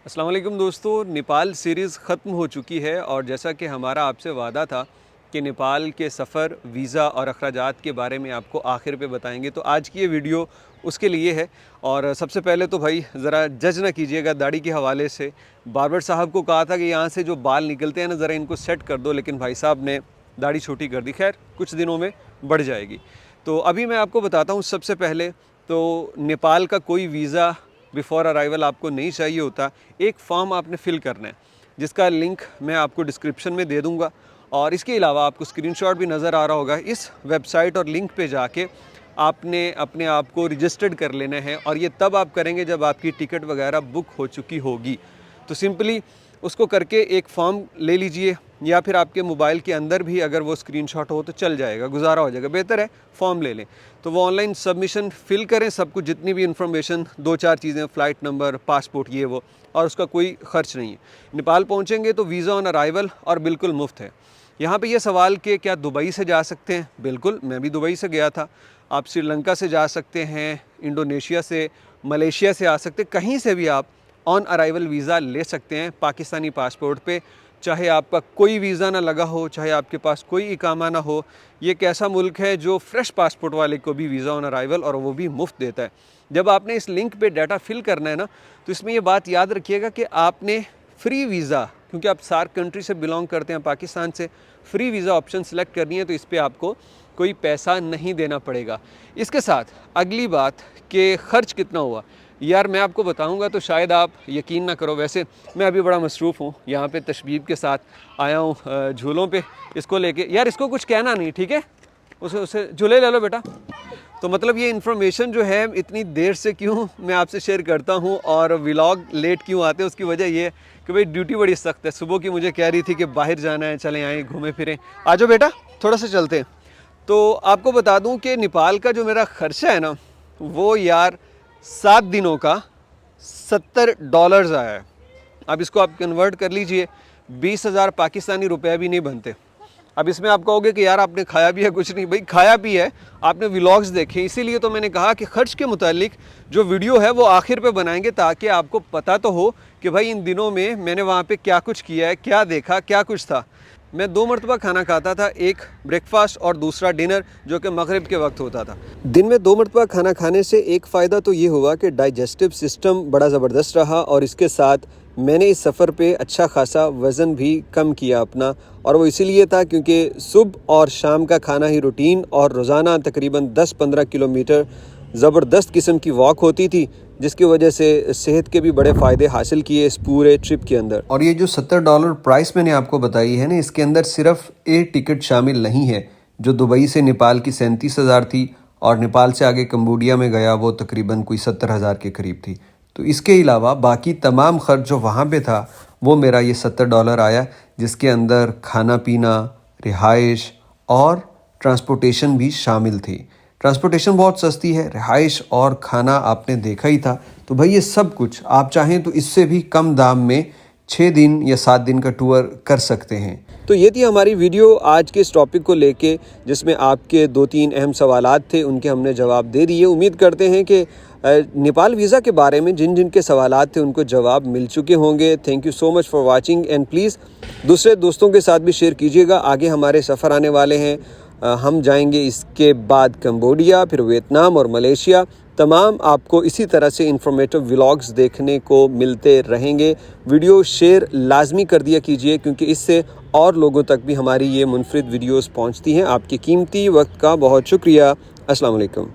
अस्सलाम वालेकुम दोस्तों, नेपाल सीरीज़ ख़त्म हो चुकी है और जैसा कि हमारा आपसे वादा था कि नेपाल के सफ़र, वीज़ा और अखराजात के बारे में आपको आखिर पे बताएंगे, तो आज की ये वीडियो उसके लिए है। और सबसे पहले तो भाई ज़रा जज ना कीजिएगा दाढ़ी के हवाले से। बार्बर साहब को कहा था कि यहाँ से जो बाल निकलते हैं ना, ज़रा इनको सेट कर दो, लेकिन भाई साहब ने दाढ़ी छोटी कर दी। खैर, कुछ दिनों में बढ़ जाएगी। तो अभी मैं आपको बताता हूँ, सबसे पहले तो नेपाल का कोई वीज़ा बिफ़ोर अराइवल आपको नहीं चाहिए होता। एक फॉर्म आपने फ़िल करना है, जिसका लिंक मैं आपको डिस्क्रिप्शन में दे दूँगा। और इसके अलावा आपको स्क्रीनशॉट भी नज़र आ रहा होगा। इस वेबसाइट और लिंक पे जाके आपने अपने आप को रजिस्टर्ड कर लेना है, और ये तब आप करेंगे जब आपकी टिकट वगैरह बुक हो चुकी होगी। तो सिंपली उसको करके एक फ़ॉर्म ले लीजिए, या फिर आपके मोबाइल के अंदर भी अगर वो स्क्रीनशॉट हो तो चल जाएगा, गुजारा हो जाएगा। बेहतर है फॉर्म ले लें। तो वो ऑनलाइन सबमिशन फ़िल करें, सब कुछ, जितनी भी इन्फॉर्मेशन, 2-4 चीज़ें, फ़्लाइट नंबर, पासपोर्ट, ये वो, और उसका कोई ख़र्च नहीं है। नेपाल पहुँचेंगे तो वीज़ा ऑन अराइवल और बिल्कुल मुफ्त है। यहाँ पे ये सवाल कि क्या दुबई से जा सकते हैं? बिल्कुल, मैं भी दुबई से गया था। आप श्रीलंका से जा सकते हैं, इंडोनेशिया से, मलेशिया से आ सकते हैं, कहीं से भी आप ऑन अराइवल वीज़ा ले सकते हैं पाकिस्तानी पासपोर्ट पे। चाहे आपका कोई वीज़ा ना लगा हो, चाहे आपके पास कोई इकामा ना हो, ये एक ऐसा मुल्क है जो फ्रेश पासपोर्ट वाले को भी वीज़ा ऑन अराइवल, और वो भी मुफ्त देता है। जब आपने इस लिंक पे डाटा फिल करना है ना, तो इसमें ये बात याद रखिएगा कि आपने फ्री वीज़ा, क्योंकि आप सार्क कंट्री से बिलोंग करते हैं, पाकिस्तान से, फ्री वीज़ा ऑप्शन सेलेक्ट करनी है, तो इस पर आपको कोई पैसा नहीं देना पड़ेगा। इसके साथ अगली बात कि ख़र्च कितना हुआ, यार मैं आपको बताऊंगा तो शायद आप यकीन ना करो। वैसे मैं अभी बड़ा मसरूफ़ हूँ, यहाँ पे तशबीब के साथ आया हूँ झूलों पे, इसको लेके। यार इसको कुछ कहना नहीं, ठीक है? उसे झूले ले लो बेटा। तो मतलब ये इन्फॉर्मेशन जो है इतनी देर से क्यों मैं आपसे शेयर करता हूँ और व्लॉग लेट क्यों आते हैं, उसकी वजह ये कि भाई ड्यूटी बड़ी सख्त है। सुबह की मुझे कह रही थी कि बाहर जाना है, चलें आए घूमें फिरें। आ जाओ बेटा, थोड़ा सा चलते हैं। तो आपको बता दूं कि नेपाल का जो मेरा ख़र्चा है ना, वो यार 7 दिनों का $70 आया है। अब इसको आप कन्वर्ट कर लीजिए, 20,000 पाकिस्तानी रुपये भी नहीं बनते। अब इसमें आप कहोगे कि यार आपने खाया भी है? कुछ नहीं भाई, खाया भी है, आपने व्लॉग्स देखे, इसीलिए तो मैंने कहा कि ख़र्च के मुतालिक जो वीडियो है वो आखिर पे बनाएंगे, ताकि आपको पता तो हो कि भाई इन दिनों में मैंने वहाँ पे क्या कुछ किया है, क्या देखा, क्या कुछ था। मैं 2 मरतबा खाना खाता था, एक ब्रेकफास्ट और दूसरा डिनर, जो कि मगरिब के वक्त होता था। दिन में 2 मरतबा खाना खाने से एक फ़ायदा तो ये हुआ कि डाइजेस्टिव सिस्टम बड़ा ज़बरदस्त रहा, और इसके साथ मैंने इस सफ़र पे अच्छा खासा वज़न भी कम किया अपना। और वो इसीलिए था क्योंकि सुबह और शाम का खाना ही रूटीन, और रोज़ाना तकरीबन 10-15 किलोमीटर ज़बरदस्त किस्म की वॉक होती थी, जिसकी वजह से सेहत के भी बड़े फ़ायदे हासिल किए इस पूरे ट्रिप के अंदर। और ये जो $70 प्राइस मैंने आपको बताई है ना, इसके अंदर सिर्फ एयर टिकट शामिल नहीं है, जो दुबई से नेपाल की 37,000 थी, और नेपाल से आगे कंबोडिया में गया वो तकरीबन कोई 70,000 के करीब थी। तो इसके अलावा बाकी तमाम ख़र्च जो वहाँ पे था, वो मेरा ये $70 आया, जिसके अंदर खाना पीना, रिहाइश और ट्रांसपोर्टेशन भी शामिल थी। ट्रांसपोर्टेशन बहुत सस्ती है, रिहाइश और खाना आपने देखा ही था। तो भाई ये सब कुछ आप चाहें तो इससे भी कम दाम में 6 दिन या 7 दिन का टूर कर सकते हैं। तो ये थी हमारी वीडियो आज के इस टॉपिक को लेके, जिसमें आपके 2-3 अहम सवालात थे, उनके हमने जवाब दे दिए। उम्मीद करते हैं कि नेपाल वीज़ा के बारे में जिन जिन के सवालात थे उनको जवाब मिल चुके होंगे। Thank you so much for watching, and please दूसरे दोस्तों के साथ भी शेयर कीजिएगा। आगे हमारे सफ़र आने वाले हैं, हम जाएंगे इसके बाद कंबोडिया, फिर वियतनाम और मलेशिया। तमाम आपको इसी तरह से इंफॉर्मेटिव व्लॉग्स देखने को मिलते रहेंगे। वीडियो शेयर लाजमी कर दिया कीजिए, क्योंकि इससे और लोगों तक भी हमारी ये मुनफरिद वीडियोस पहुंचती हैं। आपके कीमती वक्त का बहुत शुक्रिया। अस्सलाम वालेकुम।